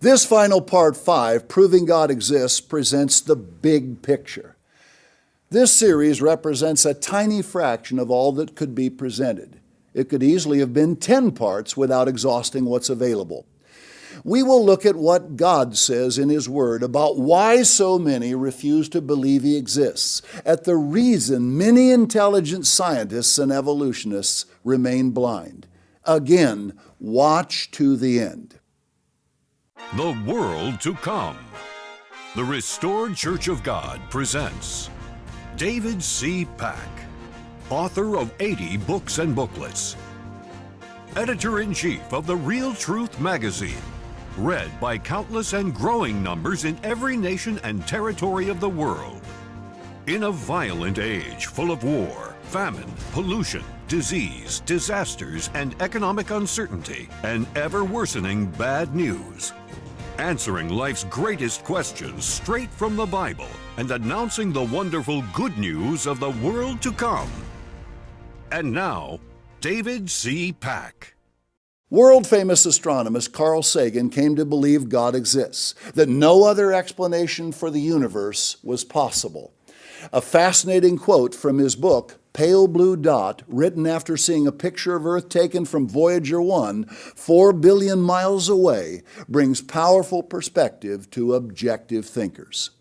This final part 5, Proving God Exists, presents the big picture. This series represents a tiny fraction of all that could be presented. It could easily have been 10 parts without exhausting what's available. We will look at what God says in His Word about why so many refuse to believe He exists, at the reason many intelligent scientists and evolutionists remain blind. Again, watch to the end. The world to come. The Restored Church of God presents David C. Pack, author of 80 books and booklets, editor-in-chief of the Real Truth magazine, read by countless and growing numbers in every nation and territory of the world. In a violent age full of war, famine, pollution, disease, disasters, and economic uncertainty, and ever-worsening bad news, answering life's greatest questions straight from the Bible and announcing the wonderful good news of the world to come. And now, David C. Pack. World-famous astronomist Carl Sagan came to believe God exists, that no other explanation for the universe was possible. A fascinating quote from his book, Pale Blue Dot, written after seeing a picture of Earth taken from Voyager 1, 4 billion miles away, brings powerful perspective to objective thinkers.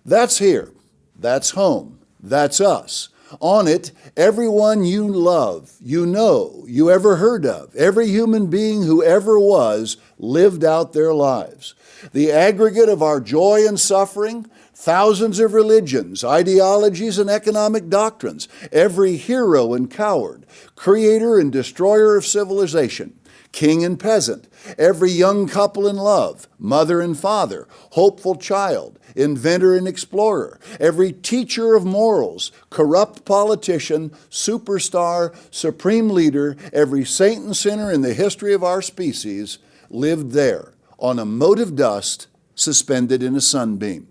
That's here. That's home. That's us. On it, everyone you love, you know, you ever heard of, every human being who ever was, lived out their lives. The aggregate of our joy and suffering, thousands of religions, ideologies, and economic doctrines, every hero and coward, creator and destroyer of civilization, king and peasant, every young couple in love, mother and father, hopeful child, inventor and explorer, every teacher of morals, corrupt politician, superstar, supreme leader, every saint and sinner in the history of our species lived there on a mote of dust suspended in a sunbeam.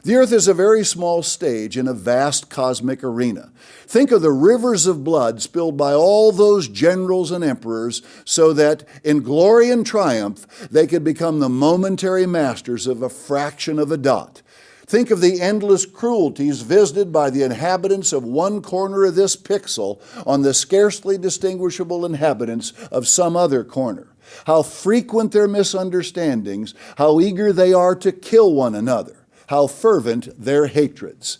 The Earth is a very small stage in a vast cosmic arena. Think of the rivers of blood spilled by all those generals and emperors so that in glory and triumph they could become the momentary masters of a fraction of a dot. Think of the endless cruelties visited by the inhabitants of one corner of this pixel on the scarcely distinguishable inhabitants of some other corner. How frequent their misunderstandings, how eager they are to kill one another. How fervent their hatreds.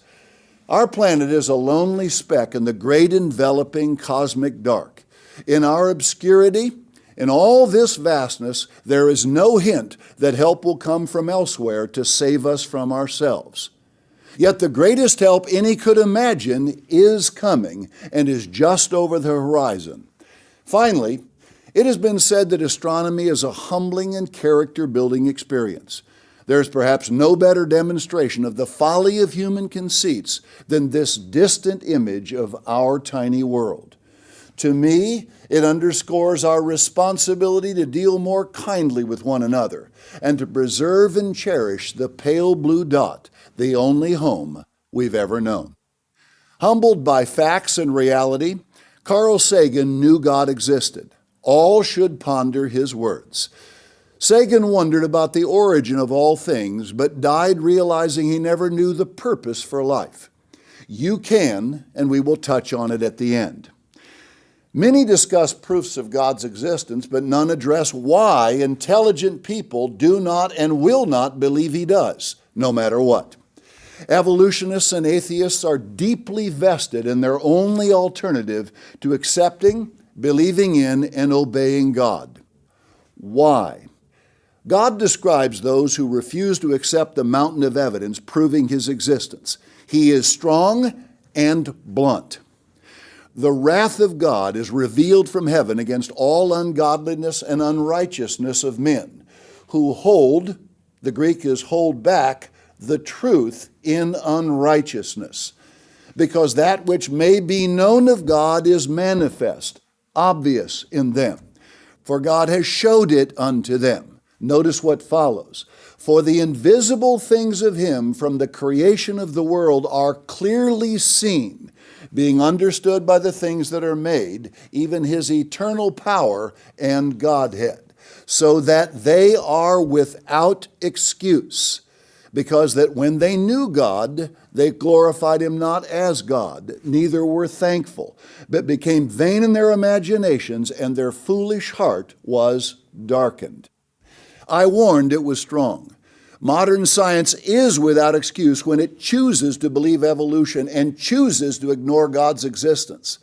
Our planet is a lonely speck in the great enveloping cosmic dark. In our obscurity, in all this vastness, there is no hint that help will come from elsewhere to save us from ourselves. Yet the greatest help any could imagine is coming and is just over the horizon. Finally, it has been said that astronomy is a humbling and character-building experience. There is perhaps no better demonstration of the folly of human conceits than this distant image of our tiny world. To me, it underscores our responsibility to deal more kindly with one another and to preserve and cherish the pale blue dot, the only home we've ever known. Humbled by facts and reality, Carl Sagan knew God existed. All should ponder his words. Sagan wondered about the origin of all things, but died realizing he never knew the purpose for life. You can, and we will touch on it at the end. Many discuss proofs of God's existence, but none address why intelligent people do not and will not believe He does, no matter what. Evolutionists and atheists are deeply vested in their only alternative to accepting, believing in, and obeying God. Why? God describes those who refuse to accept the mountain of evidence proving His existence. He is strong and blunt. The wrath of God is revealed from heaven against all ungodliness and unrighteousness of men who hold, the Greek is hold back, the truth in unrighteousness. Because that which may be known of God is manifest, obvious in them. For God has showed it unto them. Notice what follows. For the invisible things of Him from the creation of the world are clearly seen, being understood by the things that are made, even His eternal power and Godhead. so that they are without excuse. Because that when they knew God, they glorified him not as God, neither were thankful, but became vain in their imaginations, and their foolish heart was darkened. I warned it was strong. Modern science is without excuse when it chooses to believe evolution and chooses to ignore God's existence.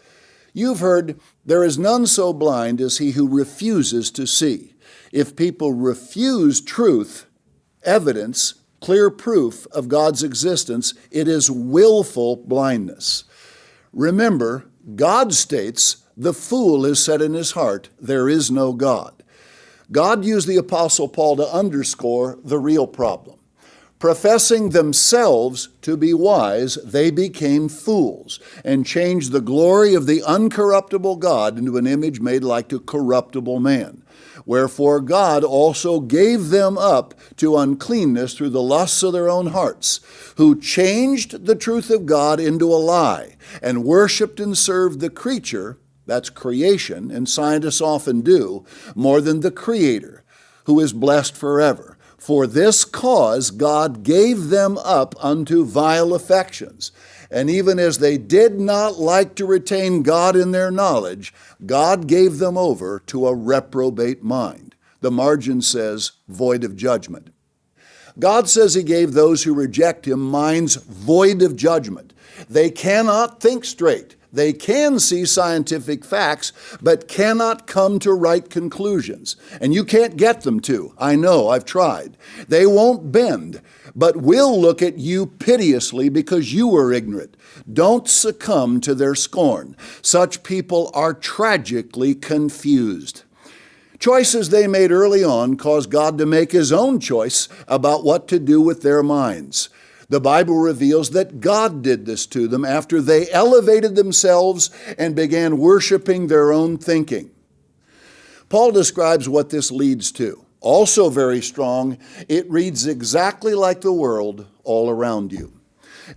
You've heard, there is none so blind as he who refuses to see. If people refuse truth, evidence, clear proof of God's existence, it is willful blindness. Remember, God states, the fool has said in his heart, there is no God. God used the Apostle Paul to underscore the real problem. Professing themselves to be wise, they became fools and changed the glory of the uncorruptible God into an image made like to corruptible man. Wherefore God also gave them up to uncleanness through the lusts of their own hearts, who changed the truth of God into a lie, and worshiped and served the creature, that's creation, and scientists often do, more than the Creator, who is blessed forever. For this cause God gave them up unto vile affections. And even as they did not like to retain God in their knowledge, God gave them over to a reprobate mind. The margin says, void of judgment. God says he gave those who reject him minds void of judgment. They cannot think straight. They can see scientific facts, but cannot come to right conclusions. And you can't get them to. I know, I've tried. They won't bend, but will look at you piteously because you are ignorant. Don't succumb to their scorn. Such people are tragically confused. Choices they made early on caused God to make his own choice about what to do with their minds. The Bible reveals that God did this to them after they elevated themselves and began worshiping their own thinking. Paul describes what this leads to. Also very strong, it reads exactly like the world all around you.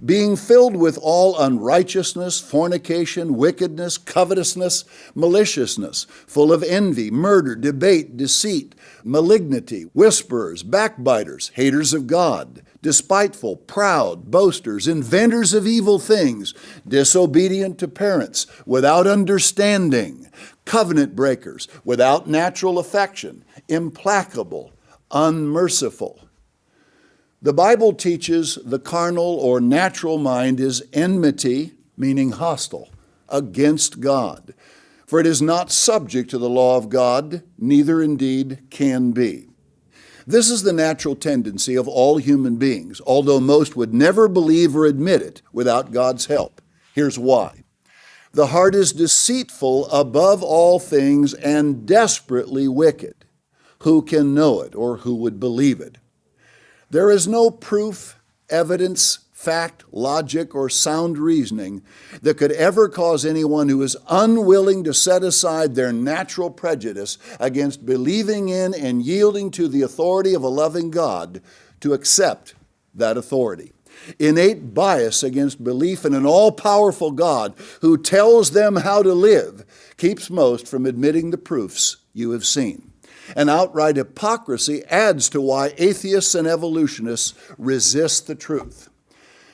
Being filled with all unrighteousness, fornication, wickedness, covetousness, maliciousness, full of envy, murder, debate, deceit, malignity, whisperers, backbiters, haters of God, despiteful, proud, boasters, inventors of evil things, disobedient to parents, without understanding, covenant breakers, without natural affection, implacable, unmerciful. The Bible teaches the carnal or natural mind is enmity, meaning hostile, against God. For it is not subject to the law of God, neither indeed can be. This is the natural tendency of all human beings, although most would never believe or admit it without God's help. Here's why. The heart is deceitful above all things and desperately wicked. Who can know it, or who would believe it? There is no proof, evidence, fact, logic, or sound reasoning that could ever cause anyone who is unwilling to set aside their natural prejudice against believing in and yielding to the authority of a loving God to accept that authority. Innate bias against belief in an all-powerful God who tells them how to live keeps most from admitting the proofs you have seen. And outright hypocrisy adds to why atheists and evolutionists resist the truth.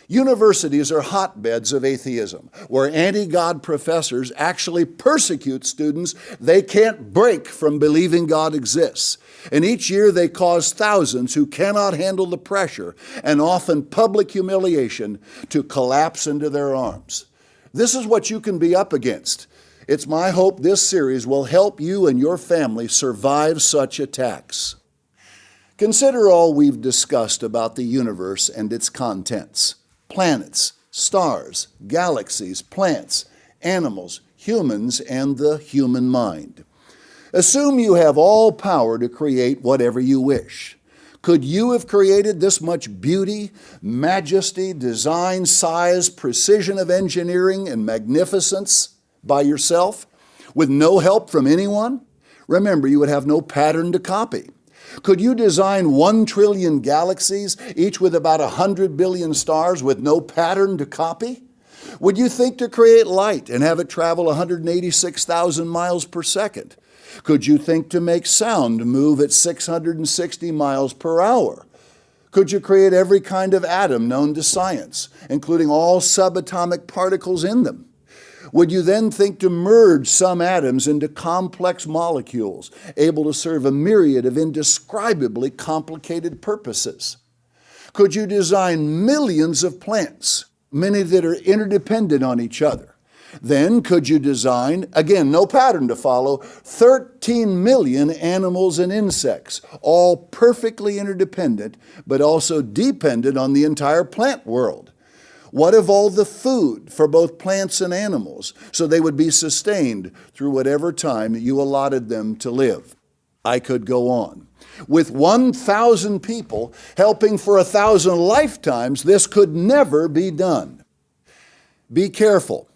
Universities are hotbeds of atheism, where anti-God professors actually persecute students they can't break from believing God exists. And each year they cause thousands who cannot handle the pressure and often public humiliation to collapse into their arms. This is what you can be up against. It's my hope this series will help you and your family survive such attacks. Consider all we've discussed about the universe and its contents. Planets, stars, galaxies, plants, animals, humans, and the human mind. Assume you have all power to create whatever you wish. Could you have created this much beauty, majesty, design, size, precision of engineering, and magnificence by yourself, with no help from anyone? Remember, you would have no pattern to copy. Could you design 1 trillion galaxies, each with about 100 billion stars, with no pattern to copy? Would you think to create light and have it travel 186,000 miles per second? Could you think to make sound move at 660 miles per hour? Could you create every kind of atom known to science, including all subatomic particles in them? Would you then think to merge some atoms into complex molecules, able to serve a myriad of indescribably complicated purposes? Could you design millions of plants, many that are interdependent on each other? Then could you design, again, no pattern to follow, 13 million animals and insects, all perfectly interdependent, but also dependent on the entire plant world? What of all the food for both plants and animals, so they would be sustained through whatever time you allotted them to live? I could go on. With 1,000 people helping for 1,000 lifetimes, this could never be done. Be careful.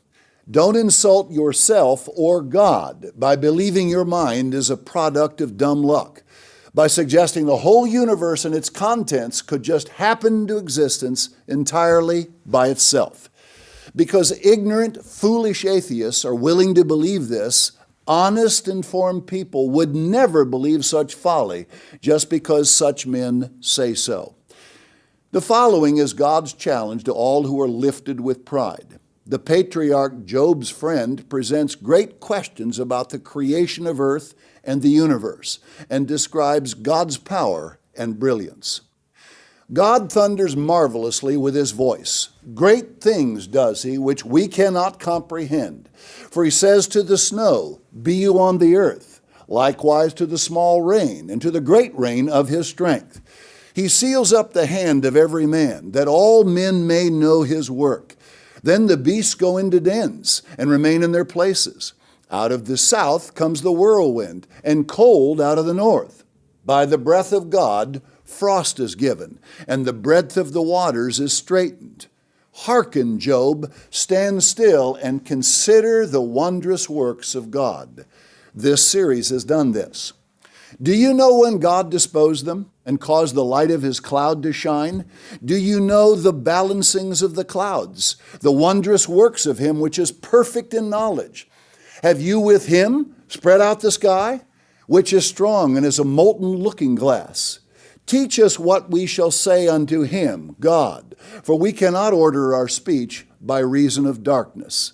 Don't insult yourself or God by believing your mind is a product of dumb luck, by suggesting the whole universe and its contents could just happen into existence entirely by itself. Because ignorant, foolish atheists are willing to believe this, honest, informed people would never believe such folly just because such men say so. The following is God's challenge to all who are lifted with pride. The patriarch Job's friend presents great questions about the creation of earth and the universe and describes God's power and brilliance. God thunders marvelously with his voice. Great things does he, which we cannot comprehend. For he says to the snow, "Be you on the earth," likewise to the small rain and to the great rain of his strength. He seals up the hand of every man, that all men may know his work. Then the beasts go into dens and remain in their places. Out of the south comes the whirlwind, and cold out of the north. By the breath of God, frost is given, and the breadth of the waters is straitened. Hearken, Job, stand still and consider the wondrous works of God. This series has done this. Do you know when God disposed them and caused the light of his cloud to shine? Do you know the balancings of the clouds, the wondrous works of him which is perfect in knowledge? Have you with him spread out the sky, which is strong and is a molten looking glass? Teach us what we shall say unto him, God, for we cannot order our speech by reason of darkness.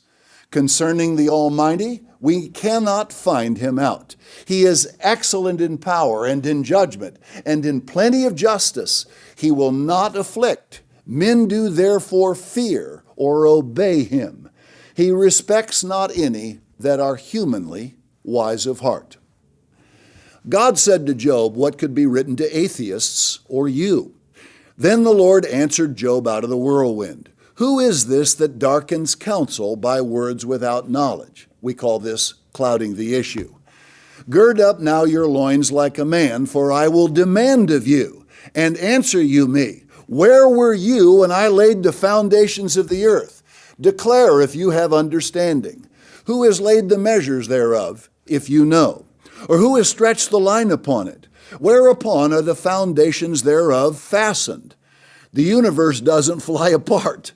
Concerning the Almighty, we cannot find him out. He is excellent in power and in judgment, and in plenty of justice. He will not afflict. Men do therefore fear or obey him. He respects not any that are humanly wise of heart. God said to Job what could be written to atheists or you. Then the Lord answered Job out of the whirlwind. Who is this that darkens counsel by words without knowledge? We call this clouding the issue. Gird up now your loins like a man, for I will demand of you, and answer you me. Where were you when I laid the foundations of the earth? Declare if you have understanding. Who has laid the measures thereof, if you know? Or who has stretched the line upon it? Whereupon are the foundations thereof fastened? The universe doesn't fly apart.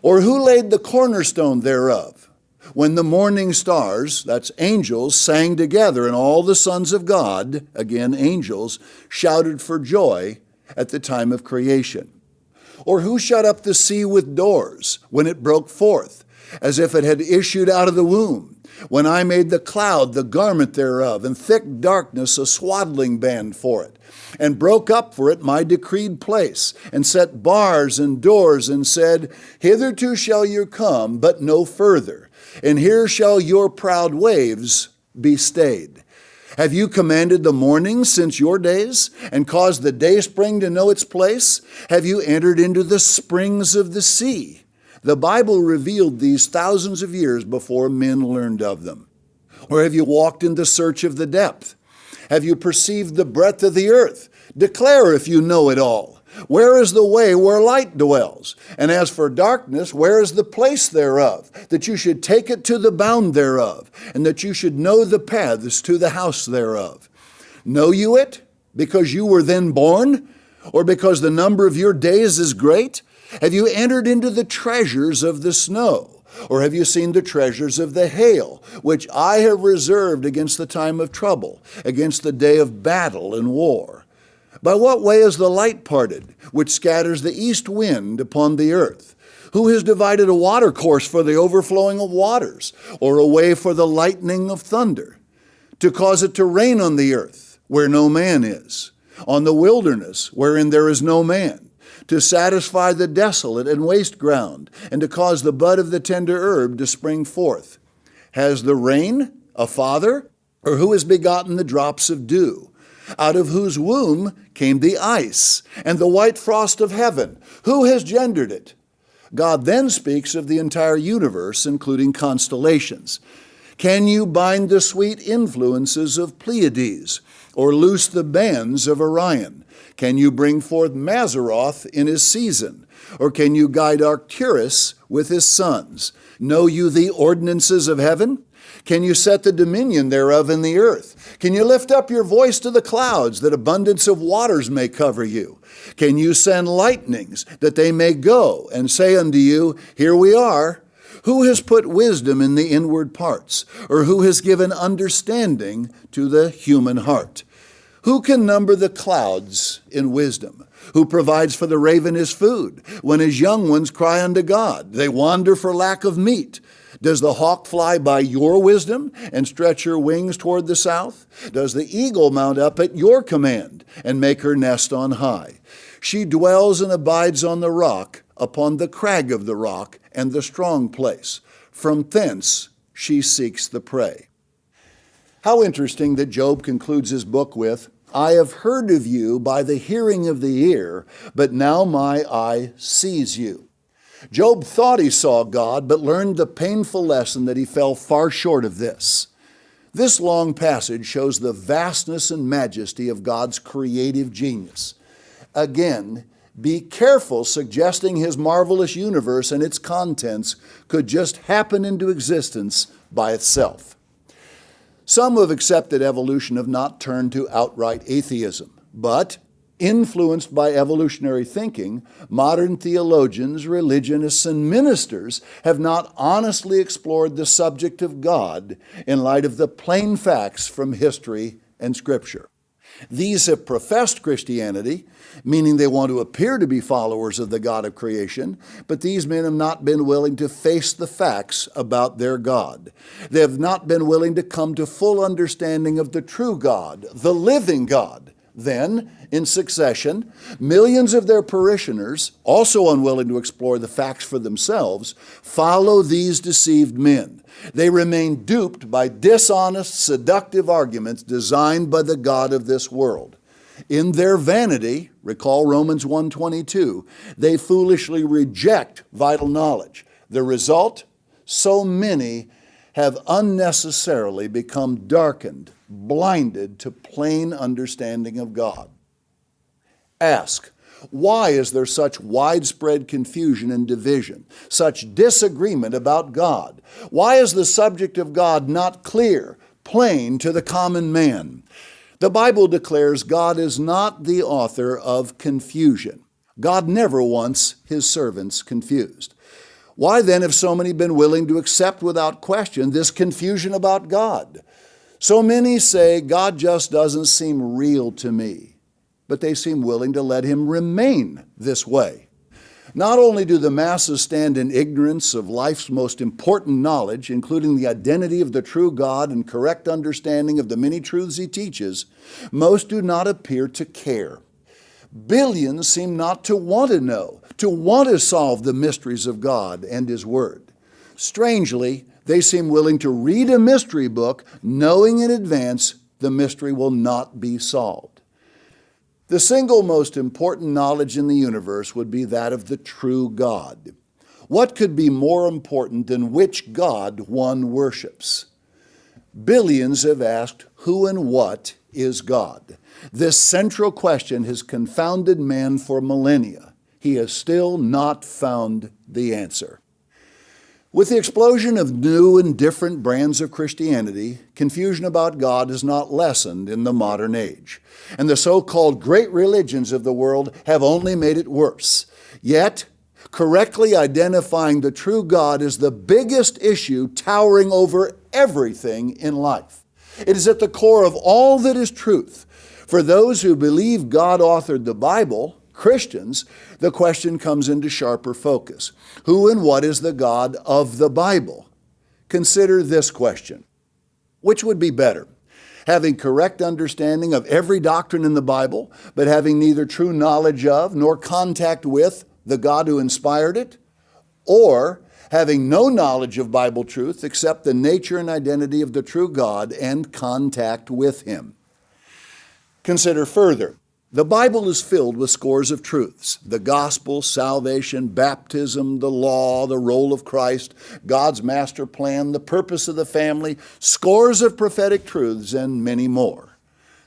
Or who laid the cornerstone thereof? When the morning stars, that's angels, sang together, and all the sons of God, again angels, shouted for joy at the time of creation. Or who shut up the sea with doors when it broke forth, as if it had issued out of the womb? When I made the cloud the garment thereof, and thick darkness a swaddling band for it, and broke up for it my decreed place, and set bars and doors, and said, Hitherto shall you come, but no further, and here shall your proud waves be stayed. Have you commanded the morning since your days, and caused the dayspring to know its place? Have you entered into the springs of the sea? The Bible revealed these thousands of years before men learned of them. Or have you walked in the search of the depth? Have you perceived the breadth of the earth? Declare if you know it all. Where is the way where light dwells? And as for darkness, where is the place thereof? That you should take it to the bound thereof, and that you should know the paths to the house thereof. Know you it, because you were then born? Or because the number of your days is great? Have you entered into the treasures of the snow, Or have you seen the treasures of the hail, which I have reserved against the time of trouble, against the day of battle and war? By what way is the light parted, which scatters the east wind upon the earth? Who has divided a watercourse for the overflowing of waters, or a way for the lightning of thunder? To cause it to rain on the earth, where no man is, on the wilderness, wherein there is no man, to satisfy the desolate and waste ground, and to cause the bud of the tender herb to spring forth. Has the rain a father? Or who has begotten the drops of dew? Out of whose womb came the ice, and the white frost of heaven? Who has gendered it? God then speaks of the entire universe, including constellations. Can you bind the sweet influences of Pleiades, or loose the bands of Orion? Can you bring forth Mazzaroth in his season? Or can you guide Arcturus with his sons? Know you the ordinances of heaven? Can you set the dominion thereof in the earth? Can you lift up your voice to the clouds, that abundance of waters may cover you? Can you send lightnings, that they may go and say unto you, Here we are? Who has put wisdom in the inward parts? Or who has given understanding to the human heart? Who can number the clouds in wisdom? Who provides for the raven his food, when his young ones cry unto God? They wander for lack of meat. Does the hawk fly by your wisdom and stretch her wings toward the south? Does the eagle mount up at your command and make her nest on high? She dwells and abides on the rock, upon the crag of the rock and the strong place. From thence she seeks the prey. How interesting that Job concludes his book with, I have heard of you by the hearing of the ear, but now my eye sees you. Job thought he saw God, but learned the painful lesson that he fell far short of this. This long passage shows the vastness and majesty of God's creative genius. Again, be careful suggesting his marvelous universe and its contents could just happen into existence by itself. Some who have accepted evolution have not turned to outright atheism, but influenced by evolutionary thinking, modern theologians, religionists, and ministers have not honestly explored the subject of God in light of the plain facts from history and Scripture. These have professed Christianity, meaning they want to appear to be followers of the God of creation, but these men have not been willing to face the facts about their God. They have not been willing to come to full understanding of the true God, the living God. Then, in succession, millions of their parishioners, also unwilling to explore the facts for themselves, follow these deceived men. They remain duped by dishonest, seductive arguments designed by the God of this world. In their vanity, recall Romans 1:22, they foolishly reject vital knowledge. The result? So many have unnecessarily become darkened, blinded to plain understanding of God. Ask, why is there such widespread confusion and division, such disagreement about God? Why is the subject of God not clear, plain to the common man? The Bible declares God is not the author of confusion. God never wants his servants confused. Why then have so many been willing to accept without question this confusion about God? So many say, God just doesn't seem real to me, but they seem willing to let him remain this way. Not only do the masses stand in ignorance of life's most important knowledge, including the identity of the true God and correct understanding of the many truths he teaches, most do not appear to care. Billions seem not to want to know, to want to solve the mysteries of God and his word. Strangely, they seem willing to read a mystery book, knowing in advance the mystery will not be solved. The single most important knowledge in the universe would be that of the true God. What could be more important than which God one worships? Billions have asked, who and what is God? This central question has confounded man for millennia. He has still not found the answer. With the explosion of new and different brands of Christianity, confusion about God is not lessened in the modern age, and the so-called great religions of the world have only made it worse. Yet, Correctly identifying the true God is the biggest issue towering over everything in life. It is at the core of all that is truth. For those who believe God authored the Bible, Christians, the question comes into sharper focus. Who and what is the God of the Bible? Consider this question. Which would be better? Having correct understanding of every doctrine in the Bible, but having neither true knowledge of nor contact with the God who inspired it? Or having no knowledge of Bible truth except the nature and identity of the true God and contact with Him? Consider further. The Bible is filled with scores of truths: the gospel, salvation, baptism, the law, the role of Christ, God's master plan, the purpose of the family, scores of prophetic truths, and many more.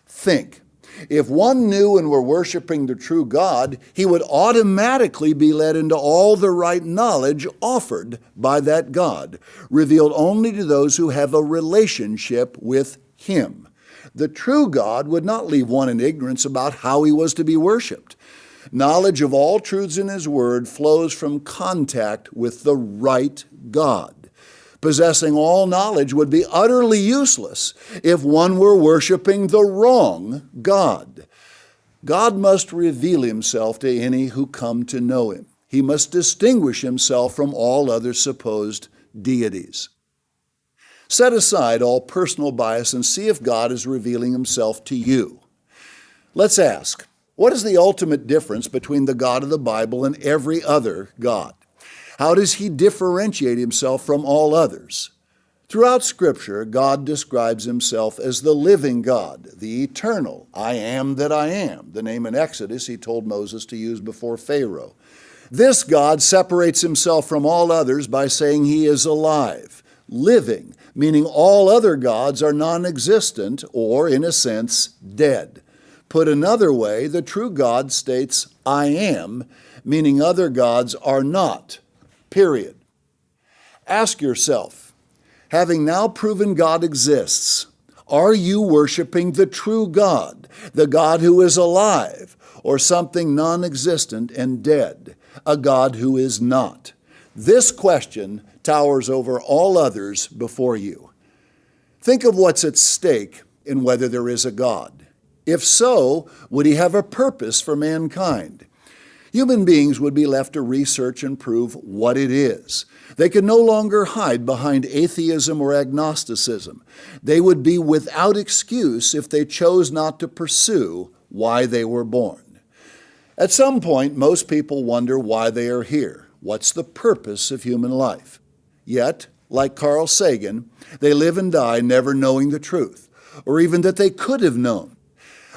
Think, if one knew and were worshiping the true God, he would automatically be led into all the right knowledge offered by that God, revealed only to those who have a relationship with Him. The true God would not leave one in ignorance about how He was to be worshiped. Knowledge of all truths in His Word flows from contact with the right God. Possessing all knowledge would be utterly useless if one were worshiping the wrong God. God must reveal Himself to any who come to know Him. He must distinguish Himself from all other supposed deities. Set aside all personal bias and see if God is revealing Himself to you. Let's ask, what is the ultimate difference between the God of the Bible and every other God? How does He differentiate Himself from all others? Throughout Scripture, God describes Himself as the living God, the eternal, I am that I am, the name in Exodus He told Moses to use before Pharaoh. This God separates Himself from all others by saying He is alive, living, meaning all other gods are non-existent or, in a sense, dead. Put another way, the true God states, I am, meaning other gods are not, period. Ask yourself, having now proven God exists, are you worshiping the true God, the God who is alive, or something non-existent and dead, a God who is not? This question towers over all others before you. Think of what's at stake in whether there is a God. If so, would He have a purpose for mankind? Human beings would be left to research and prove what it is. They could no longer hide behind atheism or agnosticism. They would be without excuse if they chose not to pursue why they were born. At some point, most people wonder why they are here. What's the purpose of human life? Yet, like Carl Sagan, they live and die never knowing the truth, or even that they could have known.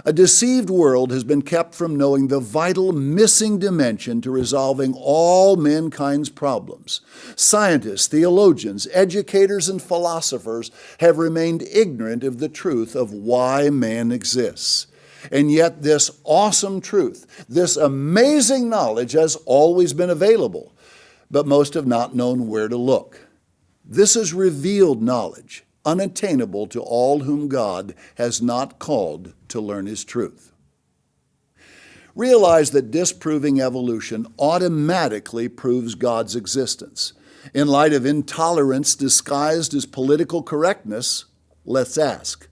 A deceived world has been kept from knowing the vital missing dimension to resolving all mankind's problems. Scientists, theologians, educators, and philosophers have remained ignorant of the truth of why man exists. And yet this awesome truth, this amazing knowledge has always been available, but most have not known where to look. This is revealed knowledge, unattainable to all whom God has not called to learn His truth. Realize that disproving evolution automatically proves God's existence. In light of intolerance disguised as political correctness, let's ask,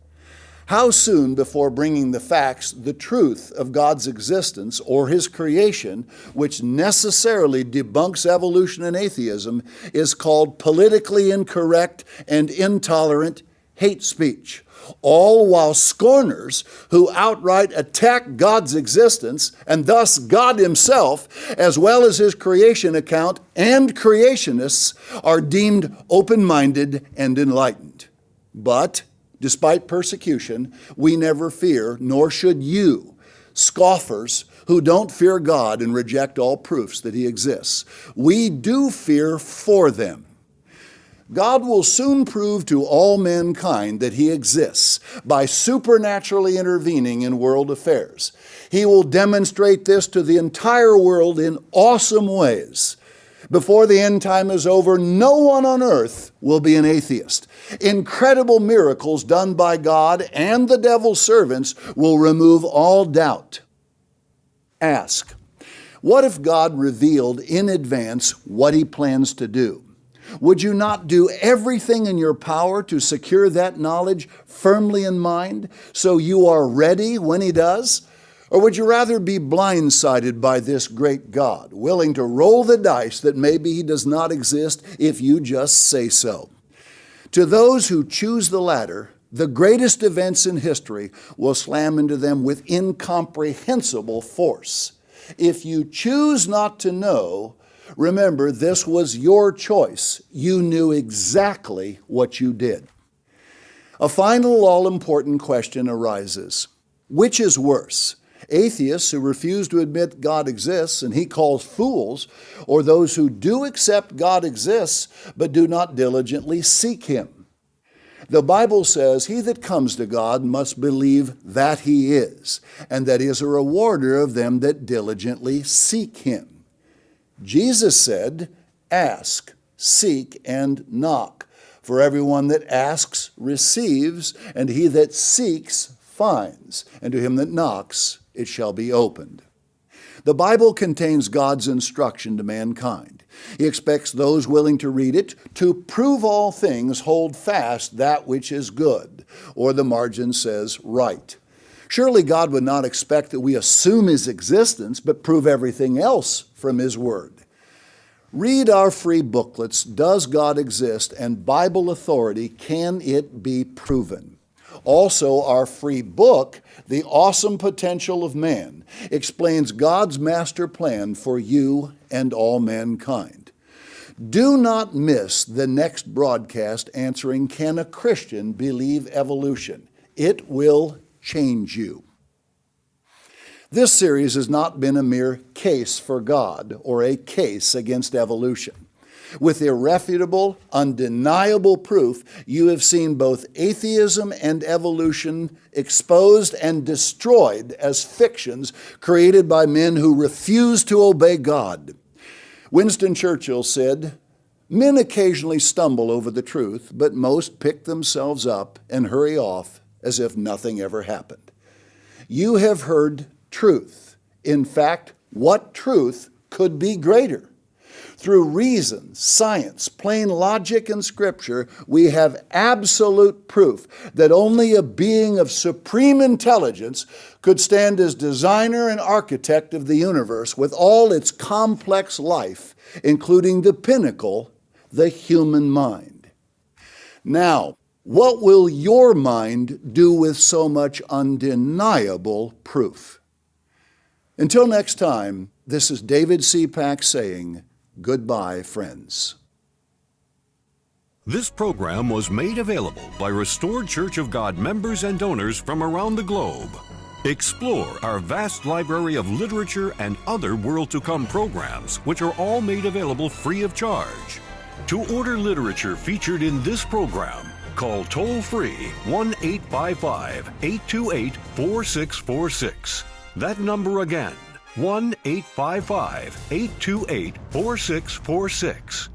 how soon before bringing the facts, the truth of God's existence or His creation, which necessarily debunks evolution and atheism, is called politically incorrect and intolerant hate speech, all while scorners who outright attack God's existence and thus God Himself, as well as His creation account and creationists, are deemed open-minded and enlightened. But despite persecution, we never fear, nor should you, scoffers who don't fear God and reject all proofs that He exists. We do fear for them. God will soon prove to all mankind that He exists by supernaturally intervening in world affairs. He will demonstrate this to the entire world in awesome ways. Before the end time is over, no one on earth will be an atheist. Incredible miracles done by God and the devil's servants will remove all doubt. Ask, What if God revealed in advance what He plans to do? Would you not do everything in your power to secure that knowledge firmly in mind so you are ready when He does? Or would you rather be blindsided by this great God, willing to roll the dice that maybe He does not exist if you just say so? To those who choose the latter, the greatest events in history will slam into them with incomprehensible force. If you choose not to know, remember this was your choice. You knew exactly what you did. A final all-important question arises. Which is worse? Atheists who refuse to admit God exists and He calls fools, or those who do accept God exists but do not diligently seek Him? The Bible says, "He that comes to God must believe that He is, and that He is a rewarder of them that diligently seek Him." Jesus said, "Ask, seek, and knock. For everyone that asks receives, and he that seeks finds, and to him that knocks it shall be opened." The Bible contains God's instruction to mankind. He expects those willing to read it to prove all things, hold fast that which is good, or the margin says right. Surely God would not expect that we assume His existence, but prove everything else from His Word. Read our free booklets, Does God Exist? And Bible Authority, Can It Be Proven? Also, our free book, The Awesome Potential of Man, explains God's master plan for you and all mankind. Do not miss the next broadcast answering, Can a Christian Believe Evolution? It will change you. This series has not been a mere case for God or a case against evolution. With irrefutable, undeniable proof, you have seen both atheism and evolution exposed and destroyed as fictions created by men who refuse to obey God. Winston Churchill said, "Men occasionally stumble over the truth, but most pick themselves up and hurry off as if nothing ever happened." You have heard truth. In fact, what truth could be greater? Through reason, science, plain logic, and Scripture, we have absolute proof that only a being of supreme intelligence could stand as designer and architect of the universe with all its complex life, including the pinnacle, the human mind. Now, what will your mind do with so much undeniable proof? Until next time, this is David C. Pack saying, goodbye, friends. This program was made available by Restored Church of God members and donors from around the globe. Explore our vast library of literature and other World to Come programs, which are all made available free of charge. To order literature featured in this program, call toll-free 1-855-828-4646. That number again, 1-855-828-4646.